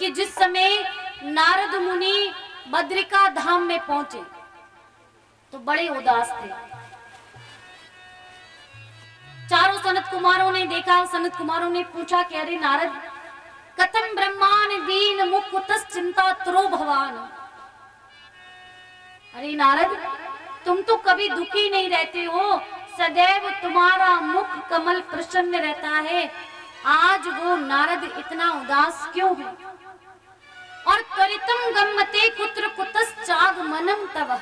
कि जिस समय नारद मुनि बद्रिका धाम में पहुंचे तो बड़े उदास थे। चारों सनत कुमारों ने देखा, सनत कुमारों ने पूछा कि अरे नारद, कथम ब्रह्मान दीन मुकुतस चिंता त्रो भवान। अरे नारद, तुम तो कभी दुखी नहीं रहते हो, सदैव तुम्हारा मुख कमल प्रसन्न रहता है, आज वो नारद इतना उदास क्यों है? और त्वरितम गम्मते कुत्र कुतस चाग मनम तवह,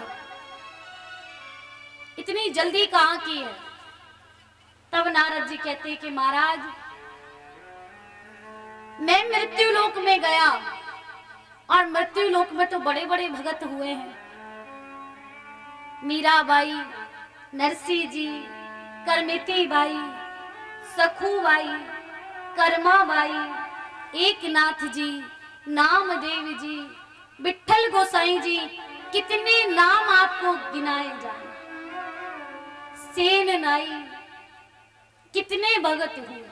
इतनी जल्दी कहां की है? तब नारद जी कहते कि महाराज, मैं मृत्यु लोक में गया और मृत्यु लोक में तो बड़े बड़े भगत हुए हैं, मीराबाई, नरसी जी, करमिती बाई, सखूबाई, कर्माबाई, एकनाथ जी, नामदेव जी, विठल गोसाई जी, कितने नाम आपको गिनाए जाए, सेन नाई, कितने भगत हुए।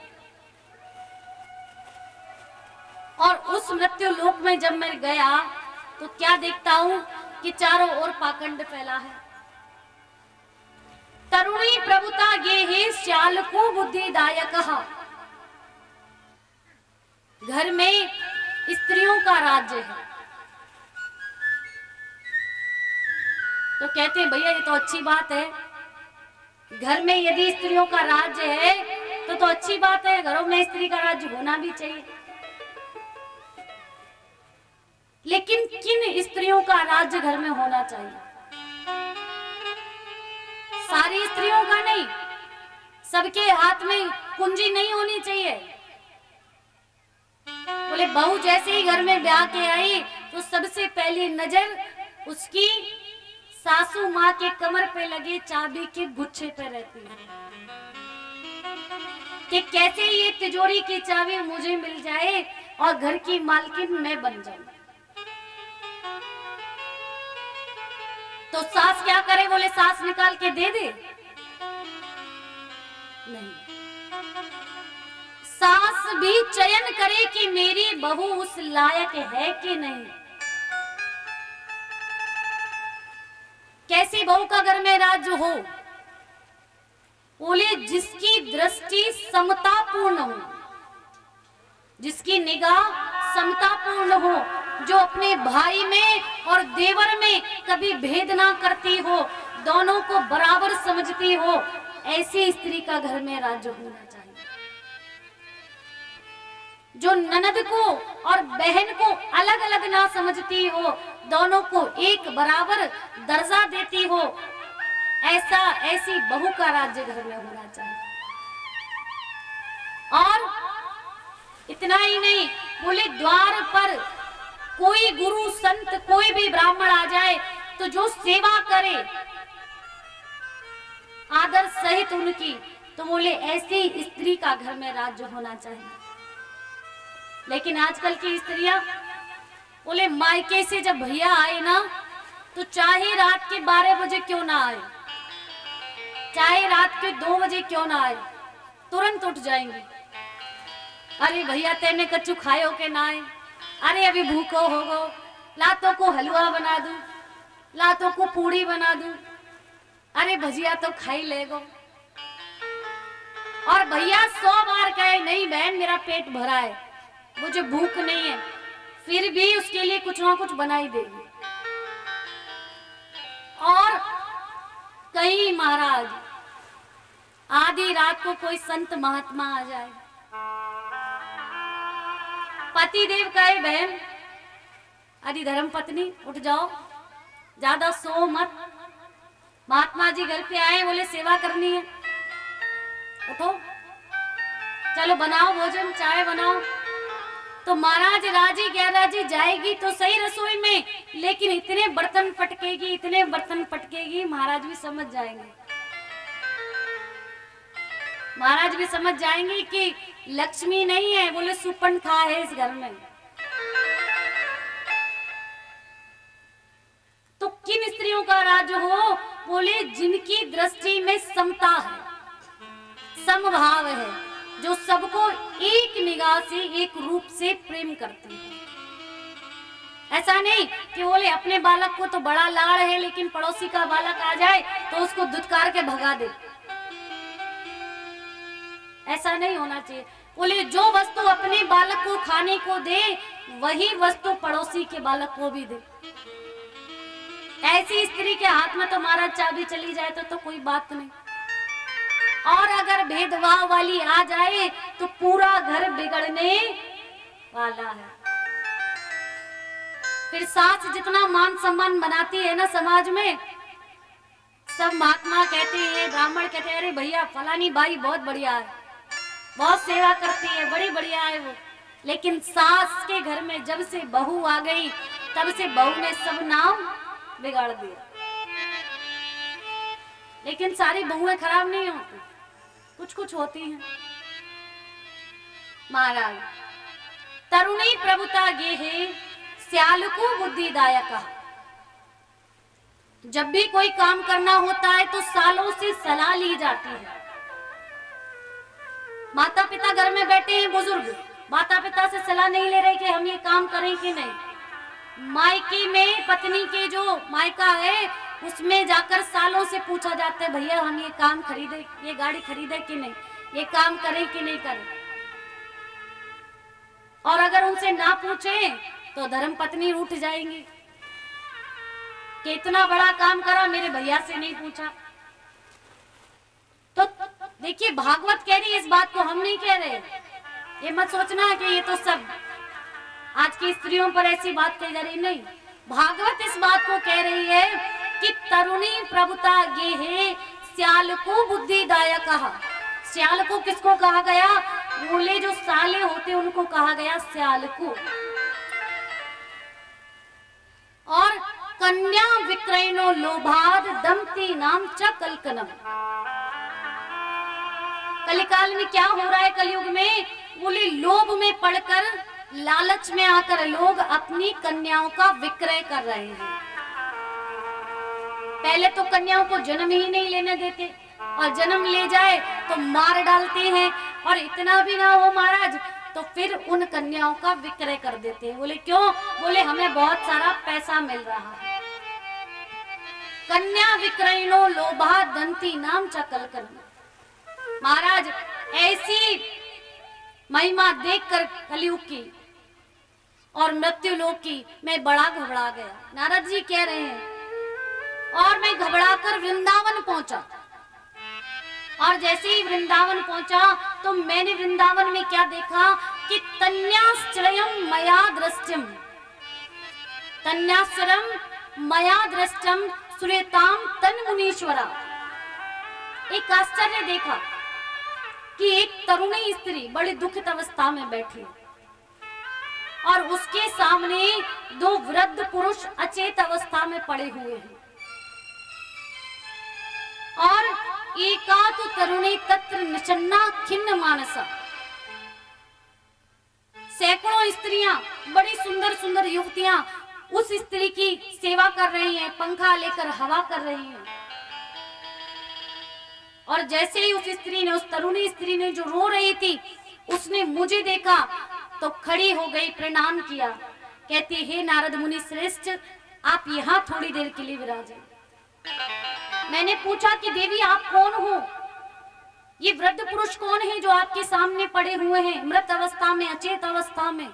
और उस मृत्यु लोक में जब मैं गया तो क्या देखता हूं कि चारों ओर पाखंड फैला है। तरुणी प्रभुता गेहे श्याल को बुद्धिदायक, घर में स्त्रियों का राज्य है। तो कहते हैं भैया ये तो अच्छी बात है, घर में यदि स्त्रियों का राज्य है तो अच्छी बात है, घरों में स्त्री का राज्य होना भी चाहिए। लेकिन किन स्त्रियों का राज्य घर में होना चाहिए? सारी स्त्रियों का नहीं, सबके हाथ में कुंजी नहीं होनी चाहिए। बोले बहू जैसे ही घर में ब्याह के आई तो सबसे पहली नजर उसकी सासू माँ के कमर पे लगे चाबी के गुच्छे पे रहती है कि कैसे ये तिजोरी की चाबी मुझे मिल जाए और घर की मालकिन मैं बन जाऊं। तो सास क्या करे? बोले सास निकाल के दे दे? नहीं, सास भी चयन करे कि मेरी बहू उस लायक है कि नहीं। कैसी बहू का घर में राज्य हो? बोले जिसकी दृष्टि समतापूर्ण हो, जिसकी निगाह समतापूर्ण हो, जो अपने भाई में और देवर में कभी भेद ना करती हो, दोनों को बराबर समझती हो, ऐसी स्त्री का घर में राज्य होना चाहिए। जो ननद को और बहन को अलग अलग ना समझती हो, दोनों को एक बराबर दर्जा देती हो, ऐसी बहू का राज्य घर में होना चाहिए। और इतना ही नहीं, बोले द्वार पर कोई गुरु संत कोई भी ब्राह्मण आ जाए तो जो सेवा करे आदर सहित उनकी, तो बोले ऐसी स्त्री का घर में राज्य होना चाहिए। लेकिन आजकल की स्त्रियां बोले मायके से जब भैया आए ना तो चाहे रात के 12 बजे क्यों ना आए, चाहे रात के 2 बजे क्यों ना आए, तुरंत उठ जाएंगी। अरे भैया तेने कच्चू खायो के ना आए, अरे अभी भूखो हो गो, लातों को हलवा बना दूं, लातों को पूड़ी बना दूं, अरे भजिया तो खाई लेगो। और भैया 100 बार कहे नहीं बहन मेरा पेट भरा है, मुझे भूख नहीं है, फिर भी उसके लिए कुछ ना कुछ बनाई देगी। और कहीं महाराज आधी रात को कोई संत महात्मा आ जाए, पति देव कहे बहन अरे धर्म पत्नी उठ जाओ, ज्यादा सो मत, महात्मा जी घर पे आए, बोले सेवा करनी है, उठो चलो बनाओ भोजन, चाय बनाओ। तो महाराज राजी गैराजी जाएगी तो सही रसोई में, लेकिन इतने बर्तन पटकेगी, इतने बर्तन पटकेगी, महाराज भी समझ जाएंगे, महाराज भी समझ जाएंगे कि लक्ष्मी नहीं है, बोले सुपंखा है इस घर में। तो किन स्त्रियों का राज हो? बोले जिनकी दृष्टि में समता है, समभाव है, जो सबको एक निगाह से एक रूप से प्रेम करती है। ऐसा नहीं कि बोले अपने बालक को तो बड़ा लाड़ है लेकिन पड़ोसी का बालक आ जाए तो उसको धुतकार के भगा दे। ऐसा नहीं होना चाहिए। बोले जो वस्तु अपने बालक को खाने को दे वही वस्तु पड़ोसी के बालक को भी दे। ऐसी स्त्री के हाथ में तो महाराज चाबी चली जाए तो कोई बात नहीं, और अगर भेदभाव वाली आ जाए तो पूरा घर बिगड़ने वाला है। फिर सास जितना मान सम्मान बनाती है ना समाज में, सब महात्मा कहते हैं, ब्राह्मण कहते हैं, अरे भैया फलानी बाई बहुत बढ़िया है, बहुत सेवा करती है, बड़ी बढ़िया है वो। लेकिन सास के घर में जब से बहू आ गई तब से बहू ने सब नाम बिगाड़ दिया। लेकिन सारी बहुएं खराब नहीं होती, कुछ कुछ होती हैं। महाराज तरुणी प्रभुता ये है स्यालकु बुद्धिदायक। जब भी कोई काम करना होता है तो सालों से सलाह ली जाती है। माता पिता घर में बैठे हैं, बुजुर्ग माता पिता से सलाह नहीं ले रहे कि हम ये काम करें कि नहीं। मायके में पत्नी के जो मायका है उसमें जाकर सालों से पूछा जाता है, भैया हम ये काम खरीदे, ये गाड़ी खरीदे कि नहीं, ये काम करें कि नहीं करें। और अगर उनसे ना पूछे तो धर्म पत्नी रूठ जाएंगी कि इतना बड़ा काम करा मेरे भैया से नहीं पूछा। तो देखिए भागवत कह रही है इस बात को, हम नहीं कह रहे। ये मत सोचना कि ये तो सब आज की स्त्रियों पर ऐसी बात कही जा रही, नहीं। भागवत इस बात को कह रही है कि तरुणी प्रभुता ये है स्याल को बुद्धिदायक। स्याल को किसको कहा गया? बोले जो साले होते उनको कहा गया स्याल को। और कन्या विक्रयनो लोभाद दंती नाम च कलकनम। कलिकाल में क्या हो रहा है कलयुग में? बोले लोभ में पड़कर, लालच में आकर लोग अपनी कन्याओं का विक्रय कर रहे हैं। पहले तो कन्याओं को जन्म ही नहीं लेने देते, और जन्म ले जाए तो मार डालते हैं, और इतना भी ना हो महाराज तो फिर उन कन्याओं का विक्रय कर देते हैं। बोले क्यों? बोले हमें बहुत सारा पैसा मिल रहा है। कन्या विक्रयनो लोभा दंती नाम चकलकन। महाराज ऐसी महिमा देखकर कलयुग की और मृत्यु लोक की मैं बड़ा घबरा गया। नारद जी कह रहे हैं, और मैं घबराकर वृंदावन पहुंचा। और जैसे ही वृंदावन पहुंचा तो मैंने वृंदावन में क्या देखा कि तन्याश्रयम मया दृष्टम, तन्याश्रयम मया दृष्टम सुरेताम तन मुनीश्वरा। एक आश्चर्य देखा कि एक तरुणी स्त्री बड़ी दुखित अवस्था में बैठी और उसके सामने दो वृद्ध पुरुष अचेत अवस्था में पड़े हुए हैं। और एकात तरुणी तत्र निचन्ना खिन्न मानसा। सैकड़ों स्त्रियां, बड़ी सुंदर सुंदर युवतियां उस स्त्री की सेवा कर रही हैं, पंखा लेकर हवा कर रही हैं। और जैसे ही उस स्त्री ने, उस तरुणी स्त्री ने जो रो रही थी, उसने मुझे देखा तो खड़ी हो गई, प्रणाम किया, कहती हे नारद मुनि श्रेष्ठ, आप यहाँ थोड़ी देर के लिए विराजे। मैंने पूछा कि देवी आप कौन हो? ये वृद्ध पुरुष कौन है जो आपके सामने पड़े हुए हैं मृत अवस्था में, अचेत अवस्था में?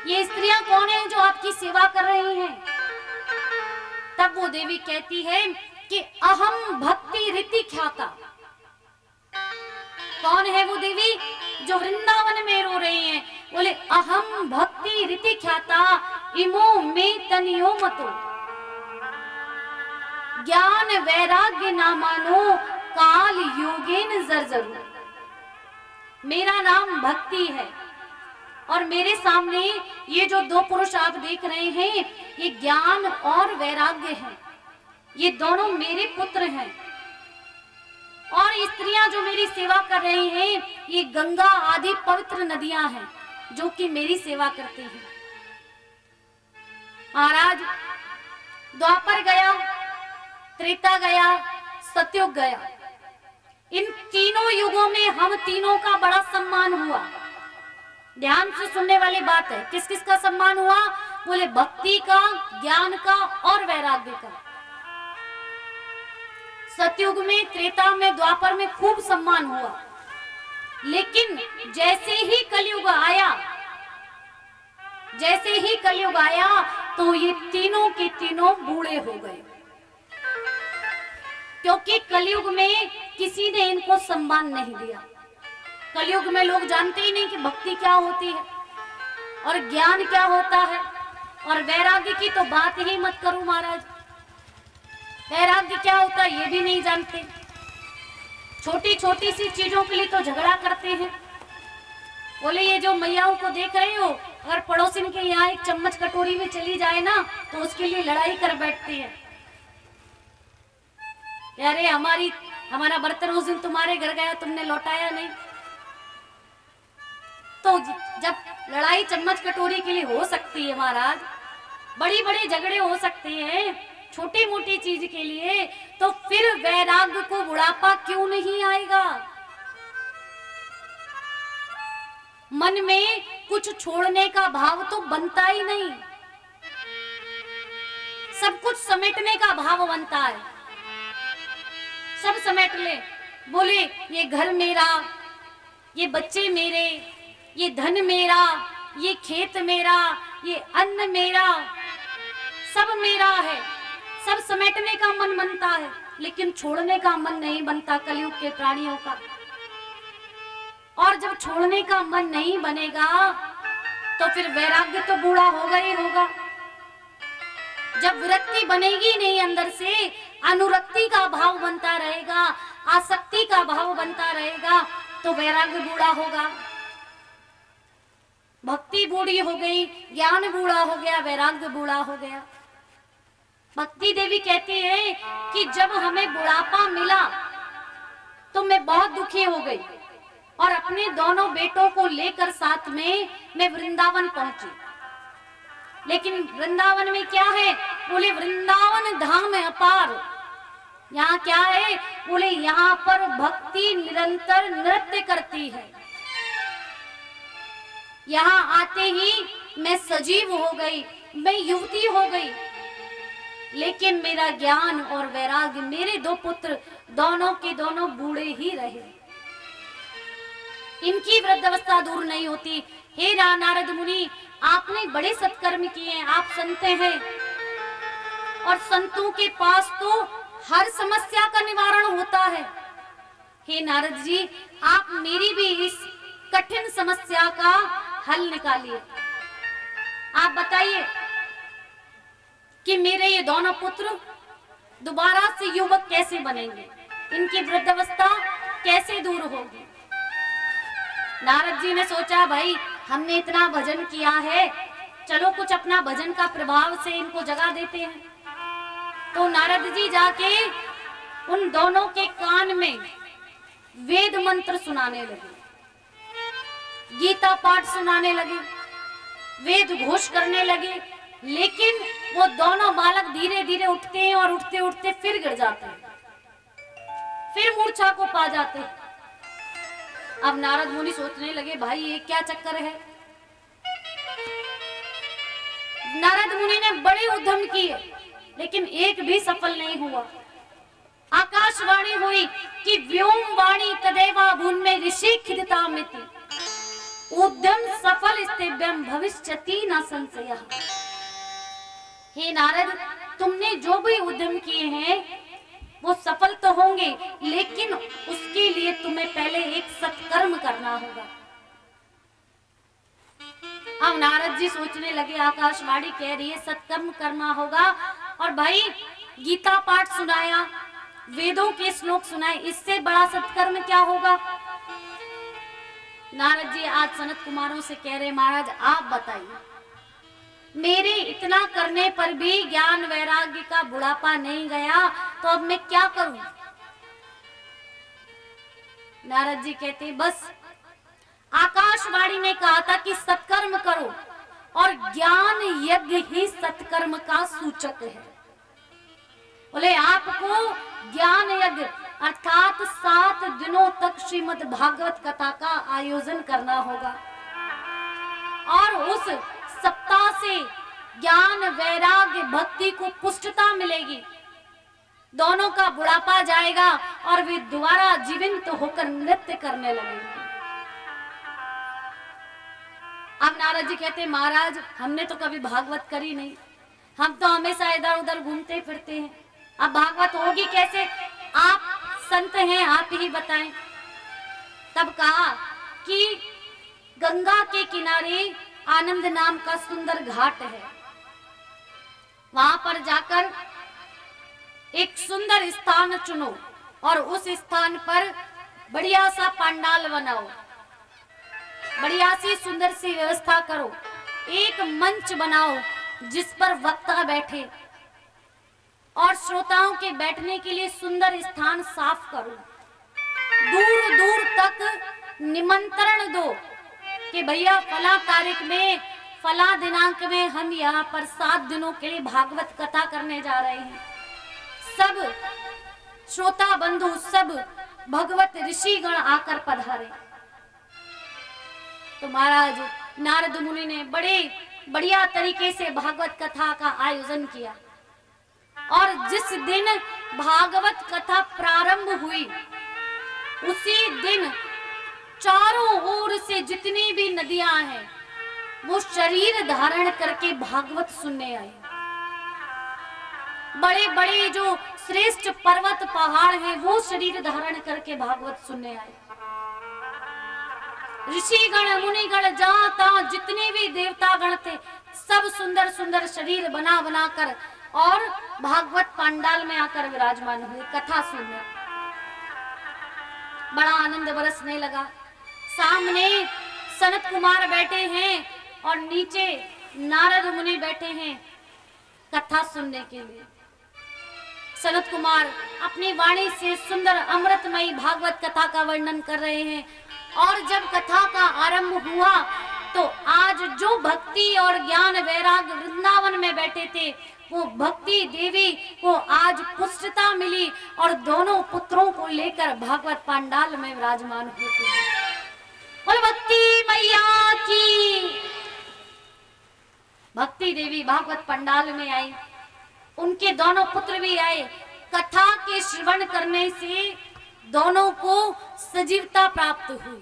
ये स्त्रियां कौन है जो आपकी सेवा कर रही हैं? तब वो देवी कहती है कि अहम भक्ति रीति ख्याता। कौन है वो देवी जो वृंदावन में रो रही हैं? बोले अहम भक्ति रीति ख्याता इमो में तनियो मतो ज्ञान वैराग्य नामानो काल योगेन जर्जरू। मेरा नाम भक्ति है और मेरे सामने ये जो दो पुरुष आप देख रहे हैं ये ज्ञान और वैराग्य हैं। ये दोनों मेरे पुत्र हैं। और स्त्रियां जो मेरी सेवा कर रही हैं ये गंगा आदि पवित्र नदियां हैं जो कि मेरी सेवा करती हैं। महाराज द्वापर गया, त्रेता गया, सतयुग गया। इन तीनों युगों में हम तीनों का बड़ा सम्मान हुआ। ध्यान से सुनने वाली बात है। किस किस का सम्मान हुआ? बोले भक्ति का, ज्ञान का और वैराग्य का। सतयुग में, त्रेता में, द्वापर में खूब सम्मान हुआ, लेकिन जैसे ही कलयुग आया तो ये तीनों के तीनों बूढ़े हो गए, क्योंकि कलयुग में किसी ने इनको सम्मान नहीं दिया। कलयुग में लोग जानते ही नहीं कि भक्ति क्या होती है और ज्ञान क्या होता है, और वैराग्य की तो बात ही मत करो महाराज। वैराग्य क्या होता है ये भी नहीं जानते। छोटी छोटी सी चीजों के लिए तो झगड़ा करते हैं। बोले ये जो मैयाओं को देख रहे हो, अगर पड़ोसिन के यहाँ एक चम्मच कटोरी में चली जाए ना तो उसके लिए लड़ाई कर बैठती है। अरे हमारा बर्तन उस दिन तुम्हारे घर गया, तुमने लौटाया नहीं। तो जब लड़ाई चम्मच कटोरी के लिए हो सकती है महाराज, बड़ी बड़ी झगड़े हो सकते हैं छोटी मोटी चीज के लिए, तो फिर वैराग्य को बुढ़ापा क्यों नहीं आएगा? मन में कुछ छोड़ने का भाव तो बनता ही नहीं, सब कुछ समेटने का भाव बनता है। सब समेट ले, बोले ये घर मेरा, ये बच्चे मेरे, ये धन मेरा, ये खेत मेरा, ये अन्न मेरा, सब मेरा है। सब समेटने का मन बनता है, लेकिन छोड़ने का मन नहीं बनता कलयुग के प्राणियों का। और जब छोड़ने का मन नहीं बनेगा तो फिर वैराग्य तो बूढ़ा होगा ही होगा। जब विरक्ति बनेगी नहीं अंदर से, अनुरक्ति का भाव बनता रहेगा, आसक्ति का भाव बनता रहेगा, तो वैराग्य बूढ़ा होगा। भक्ति बूढ़ी हो गई, ज्ञान बूढ़ा हो गया, वैराग्य बूढ़ा हो गया। भक्ति देवी कहती है कि जब हमें बुढ़ापा मिला तो मैं बहुत दुखी हो गई और अपने दोनों बेटों को लेकर साथ में मैं वृंदावन पहुंची। लेकिन वृंदावन में क्या है? बोले वृंदावन धाम है अपार। यहाँ क्या है? बोले यहाँ पर भक्ति निरंतर नृत्य करती है। यहाँ आते ही मैं सजीव हो गई, मैं युवती हो गई, लेकिन मेरा ज्ञान और वैराग्य, मेरे दो पुत्र दोनों के दोनों बूढ़े ही रहे, इनकी वृद्धावस्था दूर नहीं होती। हे नारद मुनि, आपने बड़े सत्कर्म किए हैं, आप संत हैं और संतों के पास तो हर समस्या का निवारण होता है। हे नारद जी, आप मेरी भी इस कठिन समस्या का हल निकालिए। आप बताइए कि मेरे ये दोनों पुत्र दोबारा से युवक कैसे बनेंगे, इनकी वृद्धावस्था कैसे दूर होगी। नारद जी ने सोचा भाई हमने इतना भजन किया है, चलो कुछ अपना भजन का प्रभाव से इनको जगा देते हैं। तो नारद जी जाके उन दोनों के कान में वेद मंत्र सुनाने लगे, गीता पाठ सुनाने लगे, वेद घोष करने लगे। लेकिन वो दोनों बालक धीरे धीरे उठते हैं और उठते उठते फिर गिर जाते हैं, फिर मूर्छा को पा जाते हैं। अब नारद मुनि सोचने लगे भाई ये क्या चक्कर है। नारद मुनि ने बड़े उद्यम किए, लेकिन एक भी सफल नहीं हुआ। आकाशवाणी हुई कि व्योम वाणी तदेवा भून में ऋषि खिदता मिति, उद्यम सफल स्तेभ्यम भविष्यति न संशयः। हे नारद, तुमने जो भी उद्यम किए हैं वो सफल तो होंगे, लेकिन उसके लिए तुम्हें पहले एक सत्कर्म करना होगा। अब नारद जी सोचने लगे, आकाशवाणी कह रही है सत्कर्म करना होगा, और भाई गीता पाठ सुनाया, वेदों के श्लोक सुनाए, इससे बड़ा सत्कर्म क्या होगा। नारद जी आज सनत कुमारों से कह रहे महाराज आप बताइए, मेरे इतना करने पर भी ज्ञान वैराग्य का बुढ़ापा नहीं गया, तो अब मैं क्या करूं। नारद जी कहते बस आकाशवाणी ने कहा था कि सत्कर्म करो, और ज्ञान यज्ञ ही सत्कर्म का सूचक है। बोले आपको ज्ञान यज्ञ अर्थात 7 दिनों तक श्रीमद् भागवत कथा का आयोजन करना होगा, और उस सप्ताह से ज्ञान वैराग्य भक्ति को पुष्टता मिलेगी, दोनों का बुढ़ापा जाएगा और वे दोबारा जीवंत होकर नृत्य करने लगेंगे। अब नारद जी कहते महाराज हमने तो कभी भागवत करी नहीं, हम तो हमेशा इधर उधर घूमते फिरते हैं, अब भागवत होगी कैसे? आप संत हैं, आप ही बताएं। तब कहा कि गंगा के किनारे आनंद नाम का सुंदर घाट है, वहां पर जाकर एक सुंदर स्थान चुनो और उस स्थान पर बढ़िया सा पंडाल बनाओ, बढ़िया सी सुंदर सी व्यवस्था करो, एक मंच बनाओ जिस पर वक्ता बैठे और श्रोताओं के बैठने के लिए सुंदर स्थान साफ करो, दूर दूर तक निमंत्रण दो कि भैया फला तारीख में फला दिनांक में हम यहाँ पर 7 दिनों के लिए भागवत कथा करने जा रहे हैं। सब श्रोता बंधु, सब भगवत ऋषिगण आकर पधारे। तो महाराज नारद मुनि ने बड़े बढ़िया तरीके से भागवत कथा का आयोजन किया और जिस दिन भागवत कथा प्रारंभ हुई उसी दिन चारों ओर से जितनी भी नदियां हैं वो शरीर धारण करके भागवत सुनने आई। बड़े बड़े जो श्रेष्ठ पर्वत पहाड़ हैं वो शरीर धारण करके भागवत सुनने आए। ऋषिगण मुनिगण जहां तहां जितने भी देवता गण थे सब सुंदर सुंदर शरीर बना बना कर और भागवत पंडाल में आकर विराजमान हुए कथा सुनने। बड़ा आनंद बरसने लगा। सामने सनत कुमार बैठे हैं और नीचे नारद मुनि बैठे हैं कथा सुनने के लिए। सनत कुमार अपनी वाणी से सुंदर अमृतमयी भागवत कथा का वर्णन कर रहे हैं और जब कथा का आरंभ हुआ तो आज जो भक्ति और ज्ञान वैराग्य वृंदावन में बैठे थे वो भक्ति देवी को आज पुष्टता मिली और दोनों पुत्रों को लेकर भागवत पंडाल में विराजमान होते हैं। बोल भक्ति मैया की। भक्ति देवी भागवत पंडाल में आई, उनके दोनों पुत्र भी आए। कथा के श्रवण करने से दोनों को सजीवता प्राप्त हुई।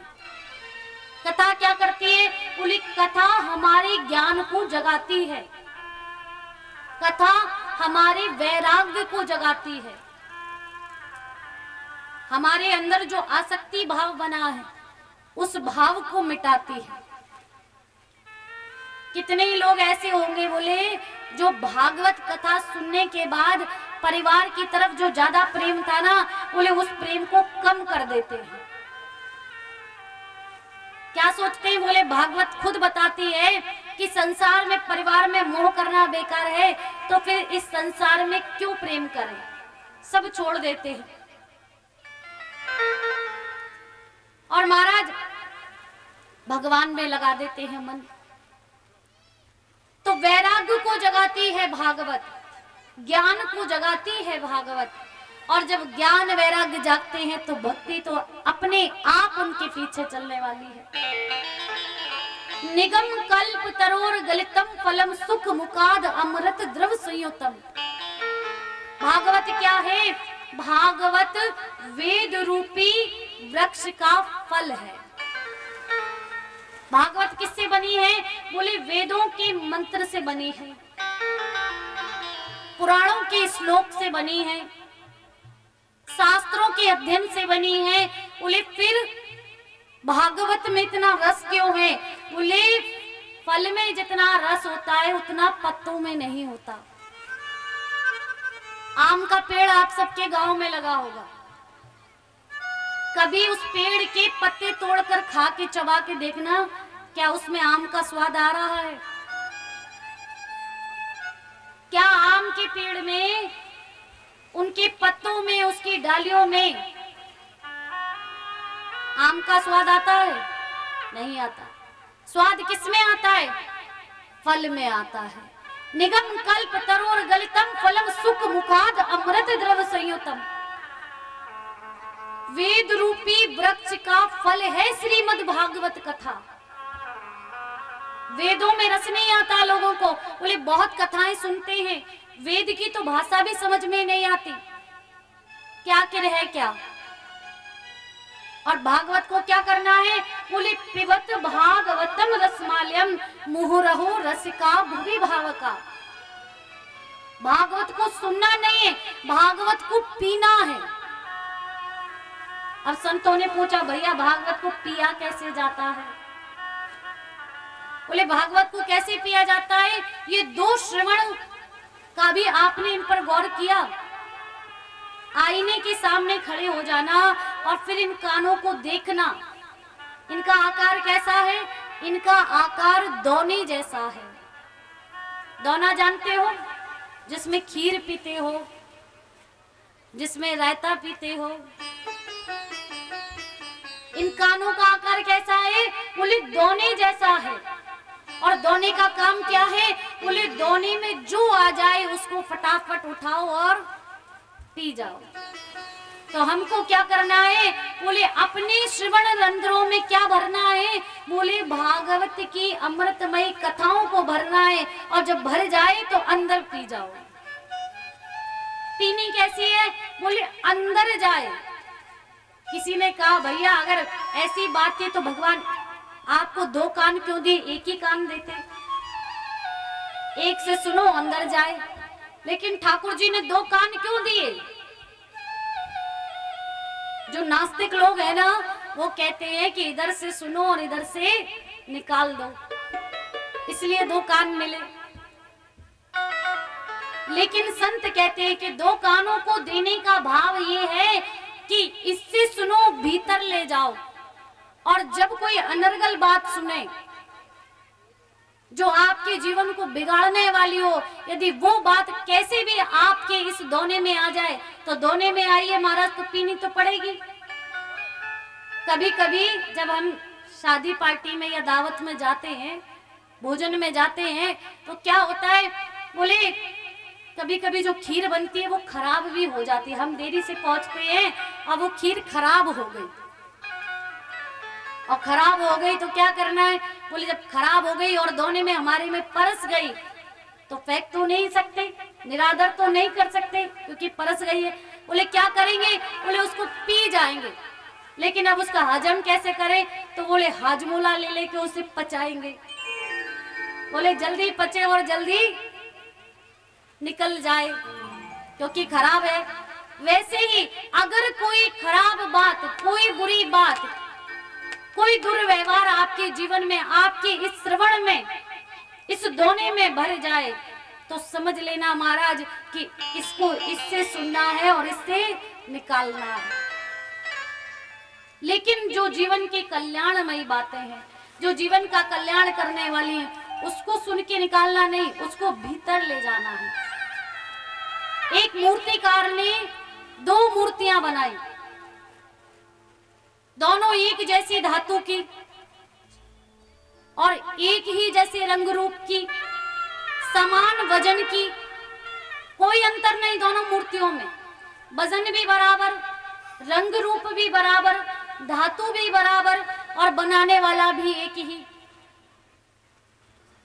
कथा क्या करती है? बोली कथा हमारे ज्ञान को जगाती है, कथा हमारे वैराग्य को जगाती है, हमारे अंदर जो आसक्ति भाव बना है उस भाव को मिटाती है। कितने ही लोग ऐसे होंगे बोले जो भागवत कथा सुनने के बाद परिवार की तरफ जो ज्यादा प्रेम था ना बोले उस प्रेम को कम कर देते हैं। क्या सोचते हैं? बोले भागवत खुद बताती है कि संसार में परिवार में मोह करना बेकार है, तो फिर इस संसार में क्यों प्रेम करें, सब छोड़ देते हैं। और महाराज भगवान में लगा देते हैं मन। तो वैराग्य को जगाती है भागवत, ज्ञान को जगाती है भागवत, और जब ज्ञान वैराग्य जागते हैं तो भक्ति तो अपने आप उनके पीछे चलने वाली है। निगम कल्प तरोर गलितम फलम सुख मुकाद अमृत द्रव संयुतम। भागवत क्या है? भागवत वेद रूपी वृक्ष का फल है। भागवत किससे बनी है? बोले वेदों के मंत्र से बनी है, पुराणों के श्लोक से बनी है, शास्त्रों के अध्ययन से बनी है। बोले फिर भागवत में इतना रस क्यों है? बोले फल में जितना रस होता है उतना पत्तों में नहीं होता। आम का पेड़ आप सबके गांव में लगा होगा, कभी उस पेड़ के पत्ते तोड़कर खा के चबा के देखना, क्या उसमें आम का स्वाद आ रहा है? क्या आम के पेड़ में, उनके पत्तों में, उसकी डालियों में आम का स्वाद आता है? नहीं आता। स्वाद किसमें आता है? फल में आता है। निगम कल्प तरोर गलितम फलम सुख मुखाद अमृत द्रव संयुतम। वेद रूपी वृक्ष का फल है श्रीमद् भागवत कथा। वेदों में रस नहीं आता लोगों को। बोले बहुत कथाएं सुनते हैं, वेद की तो भाषा भी समझ में नहीं आती, क्या कर है क्या। और भागवत को क्या करना है, बोले पिबत भागवतम रसमाल्यम मुहुरहो रसिका भुवि भावका। भागवत को सुनना नहीं है, भागवत को पीना है। अब संतों ने पूछा भैया भागवत को पिया कैसे जाता है। बोले भागवत को कैसे पिया जाता है, ये दो श्रवण का भी आपने इन पर गौर किया। आईने के सामने खड़े हो जाना और फिर इन कानों को देखना। इनका आकार कैसा है, इनका आकार दोने जैसा है। दोना जानते हो, जिसमें खीर पीते हो, जिसमें रायता पीते हो। इन कानों का आकार कैसा है, बोले दोने जैसा है। और दोने का काम क्या है, बोले दोने में जो आ जाए उसको फटाफट उठाओ और पी जाओ। तो हमको क्या करना है, बोले अपने श्रवण रंध्रों में क्या भरना है, बोले भागवत की अमृतमयी कथाओं को भरना है। और जब भर जाए तो अंदर पी जाओ। पीनी कैसी है, बोले अंदर जाए। किसी ने कहा भैया अगर ऐसी बात है तो भगवान आपको दो कान क्यों दिए, एक ही कान देते, एक से सुनो अंदर जाए। लेकिन ठाकुर जी ने दो कान क्यों दिए। जो नास्तिक लोग हैं ना, वो कहते हैं कि इधर से सुनो और इधर से निकाल दो, इसलिए दो कान मिले। लेकिन संत कहते हैं कि दो कानों को देने का भाव ये है कि इससे सुनो भीतर ले जाओ। और जब कोई अनर्गल बात सुने जो आपके जीवन को बिगाड़ने वाली हो, यदि वो बात कैसे भी आपके इस दोने में आ जाए तो दोने में आई है महाराज तो पीनी तो पड़ेगी। कभी कभी जब हम शादी पार्टी में या दावत में जाते हैं, भोजन में जाते हैं, तो क्या होता है, बोले कभी कभी जो खीर बनती है वो खराब भी हो जाती है। हम देरी से पहुंचते हैं और वो खीर खराब हो गई। और खराब हो गई तो क्या करना है, बोले जब खराब हो गई और दोने में हमारे में परस गई तो फेंक तो नहीं सकते, निरादर तो नहीं कर सकते क्योंकि परस गई है। बोले क्या करेंगे, बोले उसको पी जाएंगे। लेकिन अब उसका हजम कैसे करें, तो बोले हाजमोला ले लेके उसे पचाएंगे। बोले जल्दी पचे और जल्दी निकल जाए क्योंकि खराब है। वैसे ही अगर कोई खराब बात, कोई बुरी बात, कोई दुर्व्यवहार आपके जीवन में, आपके इस श्रवण में, इस दोने में भर जाए तो समझ लेना महाराज कि इसको इससे सुनना है और इससे निकालना है। लेकिन जो जीवन की कल्याणमयी बातें हैं, जो जीवन का कल्याण करने वाली हैं, उसको सुन के निकालना नहीं, उसको भीतर ले जाना है। एक मूर्तिकार ने दो मूर्तियां बनाई, दोनों एक जैसी धातु की और एक ही जैसे रंग रूप की, समान वजन की, कोई अंतर नहीं दोनों मूर्तियों में। वजन भी बराबर, रंग रूप भी बराबर, धातु भी बराबर और बनाने वाला भी एक ही।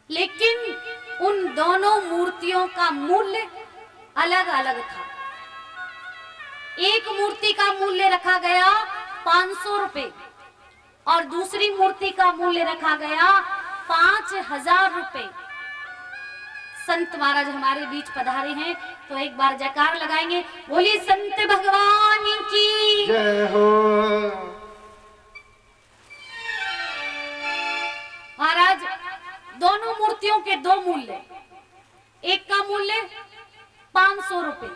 लेकिन उन दोनों मूर्तियों का मूल्य अलग अलग था। एक मूर्ति का मूल्य रखा गया 500 रुपए और दूसरी मूर्ति का मूल्य रखा गया 5000 रुपए। संत महाराज हमारे बीच पधारे हैं तो एक बार जयकार लगाएंगे, बोलिए संत भगवान की जय हो। महाराज दोनों मूर्तियों के दो मूल्य, एक का मूल्य 500 रुपए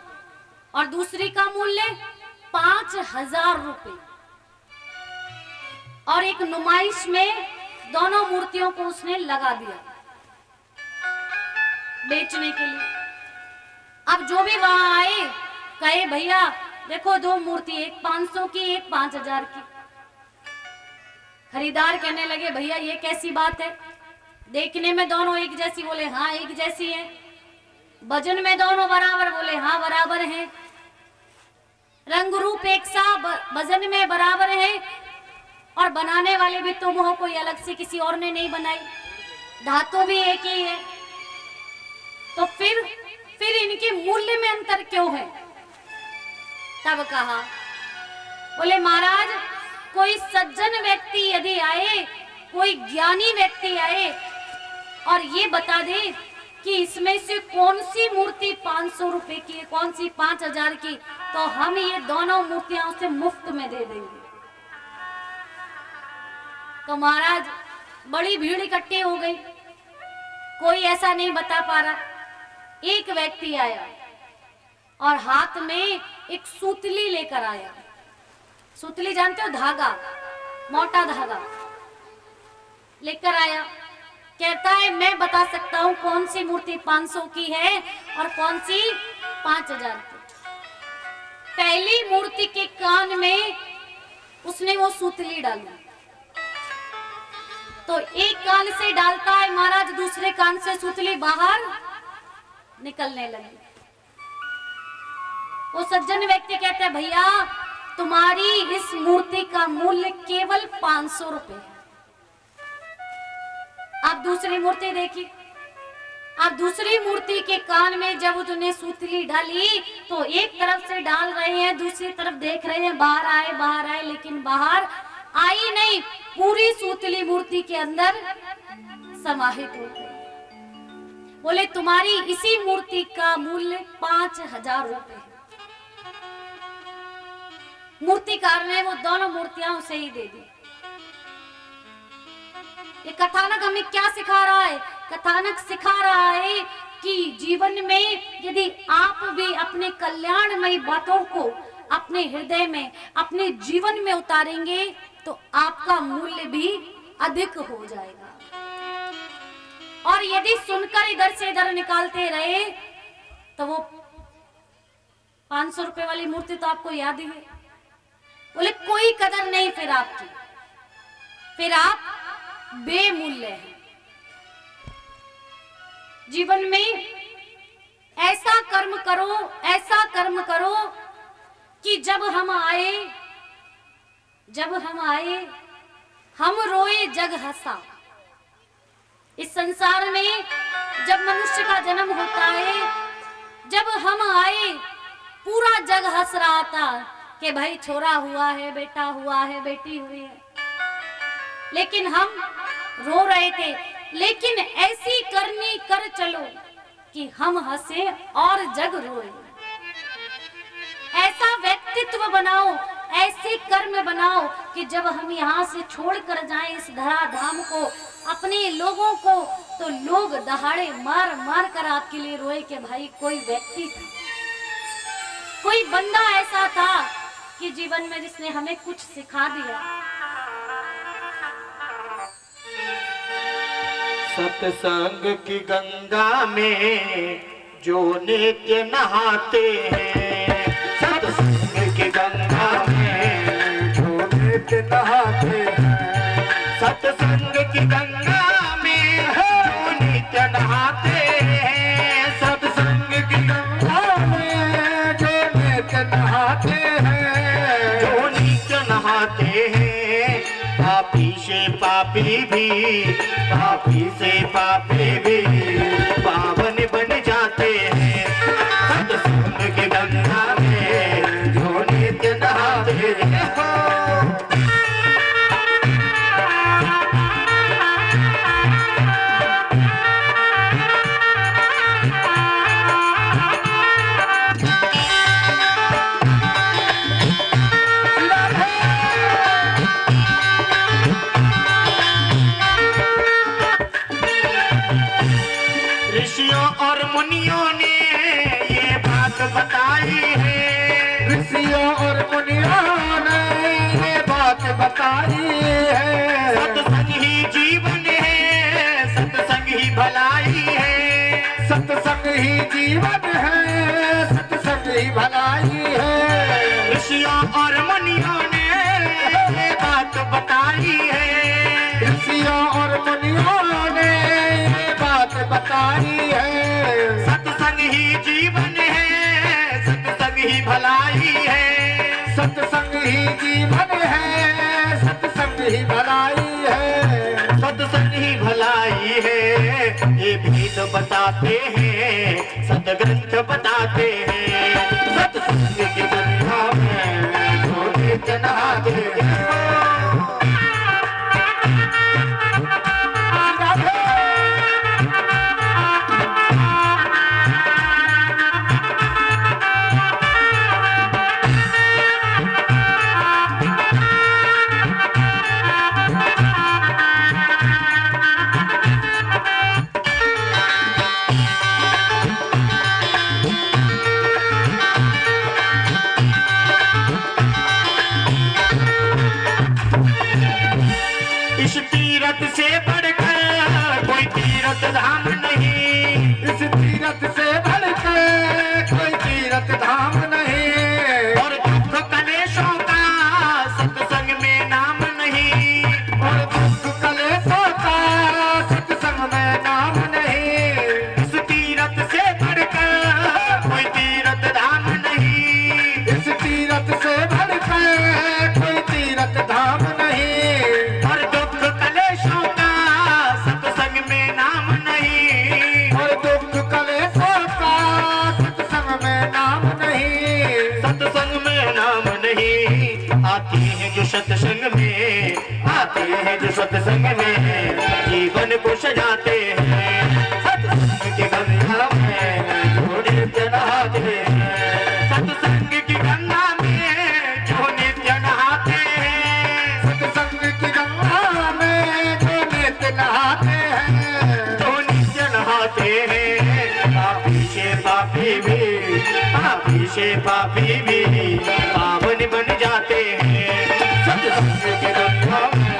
और दूसरी का मूल्य 5000 रुपए। और एक नुमाइश में दोनों मूर्तियों को उसने लगा दिया बेचने के लिए। अब जो भी वहां आए कहे भैया देखो दो मूर्ति, एक 500 की एक 5000 की। खरीदार कहने लगे भैया ये कैसी बात है, देखने में दोनों एक जैसी, बोले हाँ एक जैसी है। वजन में दोनों बराबर, बोले हाँ बराबर हैं। रंग रूप एक सा, वजन में बराबर है। और बनाने वाले भी तुम हो, कोई अलग से किसी और ने नहीं बनाई। धातु भी एक ही है, तो फिर इनके मूल्य में अंतर क्यों है? तब कहा, बोले महाराज कोई सज्जन व्यक्ति यदि आए, कोई ज्ञानी व्यक्ति आए और ये बता दे कि इसमें से कौन सी मूर्ति 500 रुपए की है, कौन सी 5000 की, तो हम ये दोनों मूर्तियां उसे मुफ्त में दे देंगे। तो महाराज बड़ी भीड़ इकट्ठी हो गई, कोई ऐसा नहीं बता पा रहा। एक व्यक्ति आया और हाथ में एक सूतली लेकर आया। सूतली जानते हो, धागा, मोटा धागा लेकर आया। कहता है मैं बता सकता हूं कौन सी मूर्ति 500 की है और कौन सी 5000 की। पहली मूर्ति के कान में उसने वो सूतली डाली, तो एक कान से डालता है महाराज, दूसरे कान से सूतली बाहर निकलने लगी। वो सज्जन व्यक्ति कहते हैं भैया तुम्हारी इस मूर्ति का मूल्य केवल 500 रुपए है। आप दूसरी मूर्ति देखी, आप दूसरी मूर्ति के कान में जब उन्होंने सूतली डाली तो एक तरफ से डाल रहे हैं, दूसरी तरफ देख रहे हैं बाहर आए, लेकिन बाहर आई नहीं, पूरी सूतली मूर्ति के अंदर समाहित हो गई। बोले तुम्हारी इसी मूर्ति का मूल्य 5000 रुपए। मूर्तिकार ने वो दोनों मूर्तियां उसे ही दे दी। ये कथानक हमें क्या सिखा रहा है? कथानक सिखा रहा है कि जीवन में यदि आप भी अपने कल्याणमयी बातों को अपने हृदय में, अपने जीवन में उतारेंगे तो आपका मूल्य भी अधिक हो जाएगा। और यदि सुनकर इधर से इधर निकालते रहे तो वो 500 रुपए वाली मूर्ति तो आपको याद ही है। बोले कोई कदर नहीं फिर आपकी, फिर आप बेमूल्य हैं। जीवन में ऐसा कर्म करो कि जब हम आए हम रोए जग हंसा। इस संसार में जब मनुष्य का जन्म होता है, जब हम आए पूरा जग हंस रहा था कि भाई छोरा हुआ है, बेटा हुआ है, बेटी हुई है, लेकिन हम रो रहे थे। लेकिन ऐसी करनी कर चलो कि हम हंसे और जग रोए। ऐसा व्यक्तित्व बनाओ, ऐसे कर्म बनाओ कि जब हम यहाँ से छोड़कर जाएं इस धराधाम को, अपने लोगों को, तो लोग दहाड़े मार मार कर आपके लिए रोए कि भाई कोई व्यक्ति था, कोई बंदा ऐसा था कि जीवन में जिसने हमें कुछ सिखा दिया। सत्संग की गंगा में जो नित्य नहाते हैं, सत्संग की गंगा में जो नित्य नहाते हैं, सत्संग की गंगा में जो नित्य नहाते हैं, सत्संग की गंगा में जो नित्य नहाते हैं, जो नित्य नहाते हैं, पापी से पापी भी, पापी से पापी भी पावन बन जाते हैं। सत्संग की गंगा में जो नित्य नहाते हैं। ऋषियों और मुनियों ने ये बात बताई है, ऋषियों और मुनियों ने ये बात बताई है। सत्संग ही जीवन है, सत्संग ही भलाई है, सत्संग ही जीवन है, सत्संग ही भलाई है। ऋषियों और मुनियों ने ये बात बताई है, ऋषियों और मुनियों ने बात बताई है। सत्संग ही जीवन है, सत्संग ही भलाई है, सत्संग ही जीवन है, सत्संग ही भलाई है, सत्संग ही भलाई है। ये भेद बताते हैं, सदग्रंथ बताते हैं। सत्संग की गंगा में जो नित्य नहाते हैं। इस तीरथ से बढ़कर कोई तीरथ धाम नहीं, इस तीरथ से बढ़कर कोई तीरथ धाम नहीं। और दुख कलेशों का सत्संग में नाम नहीं, और दुख कलेशों का सत्संग में नाम नहीं। इस तीरथ से बढ़कर कोई तीरथ धाम नहीं, इस तीरथ से बढ़कर कोई तीरथ धाम नहीं। आते हैं जो सत्संग में, आते हैं जो सत्संग में जीवन को सजाते हैं। सत्संग की गंगा में जो नित्य नहाते हैं, सत्संग की गंगा में जो नित्य नहाते हैं, सत्संग की गंगा में जो नित्य नहाते हैं, जो नित्य नहाते हैं। पापी से पापी भी, पापी से पापी भी पावन बन जाते हैं। सत्संग की गंगा में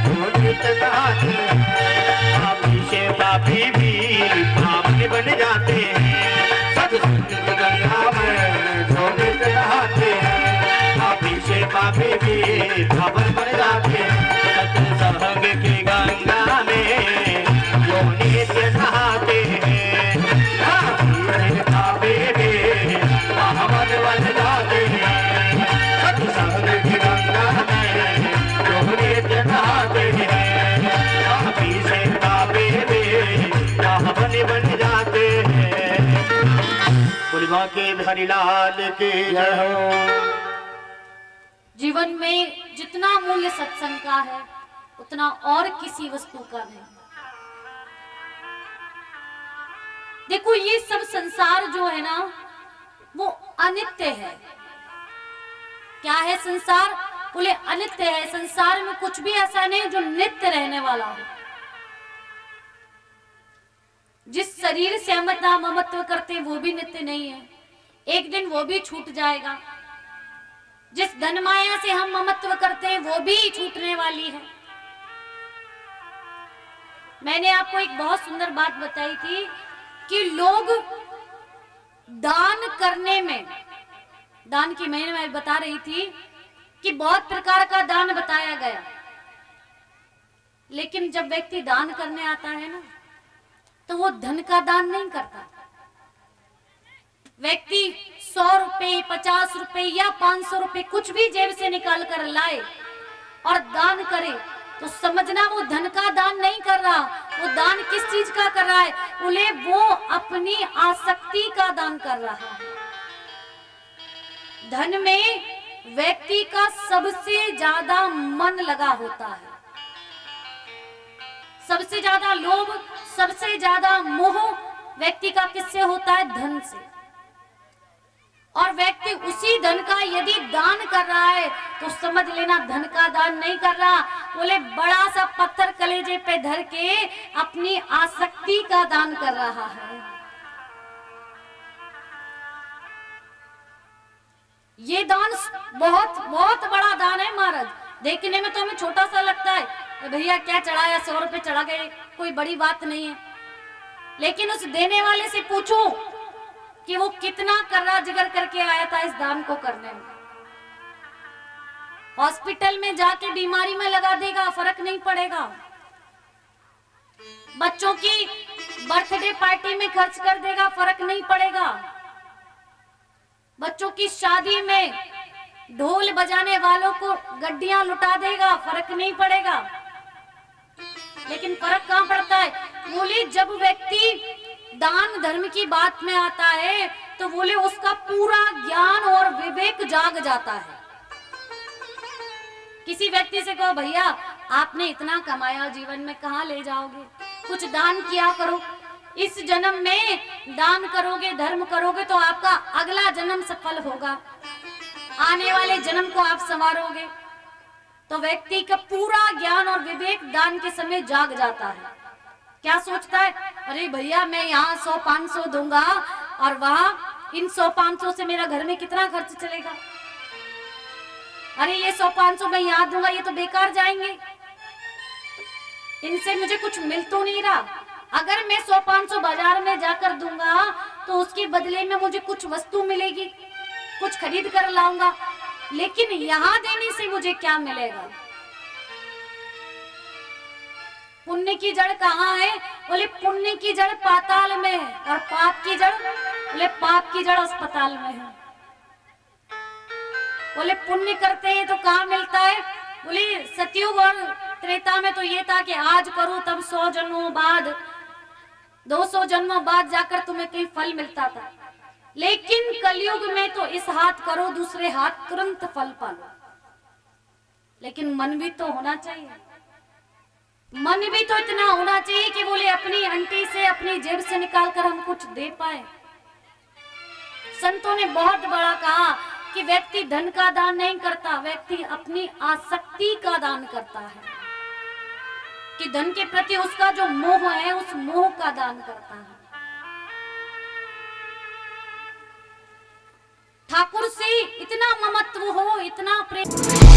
जो नित्य नहाते हैं, पापी से पापी भी पावन बन जाते हैं। सत्संग की गंगा में जो नित्य नहाते हैं, पापी से पापी भी पावन बन जाते हैं। सत्संग की गंगा में जो नित्य नहाते हैं, पापी भी पावन बन जाते हैं। सत्संग की गंगा में जो नित्य नहाते हैं, पापी से पापी भी पावन बन जाते हैं। बोल बांके बिहारी लाल की जय हो। जीवन में जितना मूल्य सत्संग का है उतना और किसी वस्तु का नहीं। देखो ये सब संसार जो है ना वो अनित्य है। क्या है संसार? बोले अनित्य है। संसार में कुछ भी ऐसा नहीं जो नित्य रहने वाला हो। जिस शरीर से हम इतना ममत्व करते हैं वो भी नित्य नहीं है, एक दिन वो भी छूट जाएगा। जिस धन माया से हम ममत्व करते हैं वो भी छूटने वाली है। मैंने आपको एक बहुत सुंदर बात बताई थी कि लोग दान करने में, दान की मैं बता रही थी कि बहुत प्रकार का दान बताया गया, लेकिन जब व्यक्ति दान करने आता है ना तो वो धन का दान नहीं करता। व्यक्ति 100 रुपए, 50 रुपए या 500 रुपए कुछ भी जेब से निकाल कर लाए और दान करे तो समझना वो धन का दान नहीं कर रहा। वो दान किस चीज का कर रहा है? बोले वो अपनी आसक्ति का दान कर रहा है। धन में व्यक्ति का सबसे ज्यादा मन लगा होता है, सबसे ज्यादा लोभ, सबसे ज्यादा मोह व्यक्ति का किससे होता है? धन से। और व्यक्ति उसी धन का यदि दान कर रहा है तो समझ लेना धन का दान नहीं कर रहा। बोले बड़ा सा पत्थर कलेजे पे धर के अपनी आसक्ति का दान कर रहा है। ये दान बहुत बहुत बड़ा दान है महाराज। देखने में तो हमें छोटा सा लगता है, भैया क्या चढ़ाया, 100 रुपए चढ़ा गए, कोई बड़ी बात नहीं है। लेकिन उस देने वाले से पूछो कि वो कितना कर्रा जिगर करके आया था इस दान को करने में। हॉस्पिटल में जाके बीमारी में लगा देगा, फर्क नहीं पड़ेगा। बच्चों की बर्थडे पार्टी में खर्च कर देगा, फर्क नहीं पड़ेगा। बच्चों की शादी में ढोल बजाने वालों को गड्डियां लुटा देगा, फर्क नहीं पड़ेगा। लेकिन फर्क कहां पड़ता है? बोले जब व्यक्ति दान धर्म की बात में आता है तो बोले उसका पूरा ज्ञान और विवेक जाग जाता है। किसी व्यक्ति से कहो भैया आपने इतना कमाया जीवन में कहाँ ले जाओगे, कुछ दान किया करो, इस जन्म में दान करोगे धर्म करोगे तो आपका अगला जन्म सफल होगा, आने वाले जन्म को आप संवारोगे। तो व्यक्ति का पूरा ज्ञान और विवेक दान के समय जाग जाता है। क्या सोचता है, अरे भैया मैं यहाँ 100-500 दूंगा और वहां इन 100-500 से मेरा घर में कितना खर्च चलेगा, अरे ये 100-500 मैं यहाँ दूंगा ये तो बेकार जाएंगे, इनसे मुझे कुछ मिल तो नहीं रहा। अगर मैं 100-500 बाजार में जाकर दूंगा तो उसके बदले में मुझे कुछ वस्तु मिलेगी, कुछ खरीद कर लाऊंगा, लेकिन यहाँ देने से मुझे क्या मिलेगा। पुण्य की जड़ कहाँ है, बोले पुण्य की जड़ पाताल में है और पाप की जड़, बोले पाप की जड़ अस्पताल में है। बोले पुण्य करते हैं तो कहाँ मिलता है, बोले सतयुग और त्रेता में तो ये था कि आज करो तब 100 जन्मों बाद 200 जन्मों बाद जाकर तुम्हें कहीं फल मिलता था, लेकिन कलयुग में तो इस हाथ करो दूसरे हाथ तुरंत फल पालो। लेकिन मन भी तो होना चाहिए, मन भी तो इतना होना चाहिए कि बोले अपनी अंटी से अपनी जेब से निकाल कर हम कुछ दे पाए। संतों ने बहुत बड़ा कहा कि व्यक्ति धन का दान नहीं करता, व्यक्ति अपनी आसक्ति का दान करता है, कि धन के प्रति उसका जो मोह है उस मोह का दान करता है। ठाकुर से इतना ममत्व हो, इतना प्रेम